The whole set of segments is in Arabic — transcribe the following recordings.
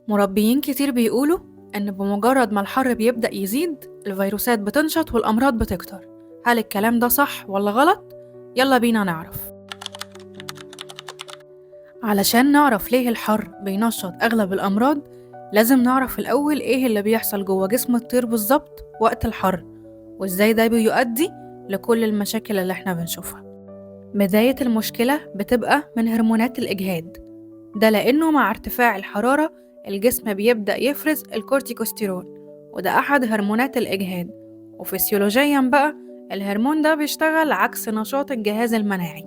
مربيين كتير بيقولوا إن بمجرد ما الحر بيبدأ يزيد الفيروسات بتنشط والأمراض بتكتر. هل الكلام ده صح ولا غلط؟ يلا بينا نعرف. علشان نعرف ليه الحر بينشط أغلب الأمراض لازم نعرف الأول إيه اللي بيحصل جوه جسم الطير بالظبط وقت الحر، وإزاي ده بيؤدي لكل المشاكل اللي احنا بنشوفها. بداية المشكلة بتبقى من هرمونات الإجهاد، ده لأنه مع ارتفاع الحرارة الجسم بيبدأ يفرز الكورتيكوستيرون، وده أحد هرمونات الإجهاد. وفسيولوجيا بقى الهرمون ده بيشتغل عكس نشاط الجهاز المناعي،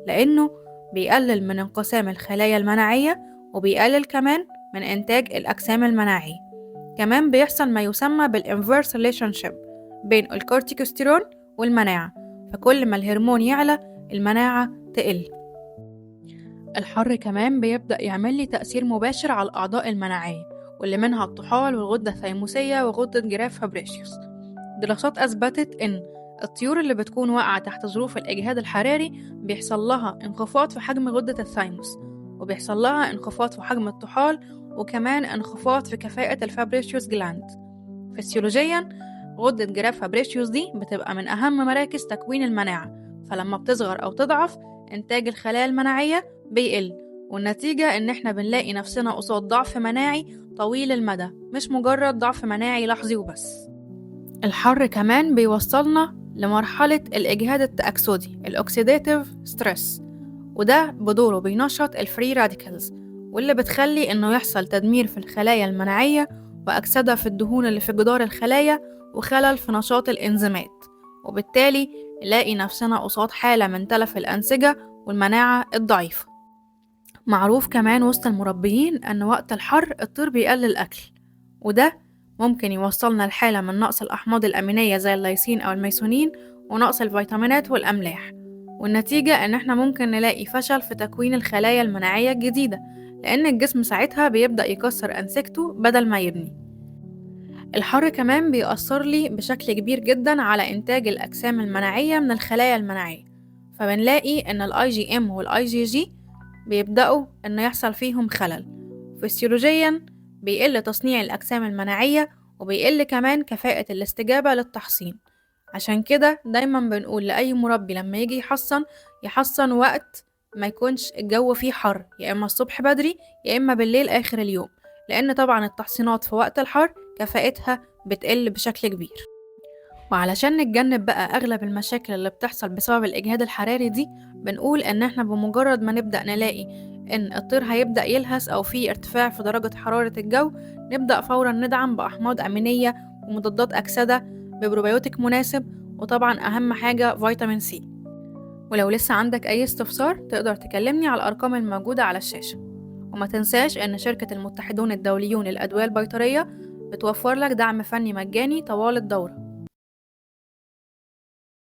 لأنه بيقلل من انقسام الخلايا المناعية وبيقلل كمان من إنتاج الأجسام المناعية. كمان بيحصل ما يسمى بالinverse relationship بين الكورتيكوستيرون والمناعة، فكل ما الهرمون يعلى المناعة تقل. الحر كمان بيبدأ يعمل لي تأثير مباشر على الأعضاء المناعية، واللي منها الطحال والغدة الثيموسية وغدة جراف فابريشيوس. دراسات أثبتت إن الطيور اللي بتكون واقعة تحت ظروف الإجهاد الحراري بيحصل لها انخفاض في حجم غدة الثيموس، وبيحصل لها انخفاض في حجم الطحال، وكمان انخفاض في كفاءة الفابريشيوس جلاند. فسيولوجيا غدة جراف فابريشيوس دي بتبقى من أهم مراكز تكوين المناعة، فلما بتصغر أو تضعف إنتاج الخلايا المناعية بيقل، والنتيجة إن إحنا بنلاقي نفسنا قصاد ضعف مناعي طويل المدى، مش مجرد ضعف مناعي لحظي وبس. الحر كمان بيوصلنا لمرحلة الإجهاد التأكسدي الأكسيداتيف ستريس، وده بدوره بينشط الفري راديكالز، واللي بتخلي إنه يحصل تدمير في الخلايا المناعية وأكسدة في الدهون اللي في جدار الخلايا وخلل في نشاط الإنزيمات، وبالتالي نلاقي نفسنا قصاد حالة من تلف الأنسجة والمناعة الضعيفة. معروف كمان وسط المربيين أن وقت الحر الطير بيقلل الأكل، وده ممكن يوصلنا لحالة من نقص الأحماض الأمينية زي اللايسين أو الميثيونين ونقص الفيتامينات والأملاح، والنتيجة إن احنا ممكن نلاقي فشل في تكوين الخلايا المناعية الجديدة، لأن الجسم ساعتها بيبدأ يكسر أنسجته بدل ما يبني. الحر كمان بيأثر لي بشكل كبير جدا على إنتاج الأجسام المناعية من الخلايا المناعية، فبنلاقي إن ال IgM وال IgG بيبدأوا إن يحصل فيهم خلل. فسيولوجيا بيقل تصنيع الأجسام المناعية، وبيقل كمان كفاءة الاستجابة للتحصين. عشان كده دايما بنقول لأي مربي لما يجي يحصن وقت ما يكونش الجو فيه حر، يا إما الصبح بدري يا إما بالليل آخر اليوم، لأن طبعا التحصينات في وقت الحر كفاءتها بتقل بشكل كبير. وعلشان نتجنب بقى أغلب المشاكل اللي بتحصل بسبب الإجهاد الحراري دي، بنقول إن إحنا بمجرد ما نبدأ نلاقي إن الطير هيبدأ يلهث أو في ارتفاع في درجة حرارة الجو، نبدأ فورا ندعم بأحماض أمينية ومضادات أكسدة ببروبيوتيك مناسب، وطبعا أهم حاجة فيتامين سي. ولو لسه عندك أي استفسار تقدر تكلمني على الأرقام الموجودة على الشاشة. وما تنساش إن شركة المتحدون الدوليون للأدوية البيطرية بتوفر لك دعم فني مجاني طوال الدورة.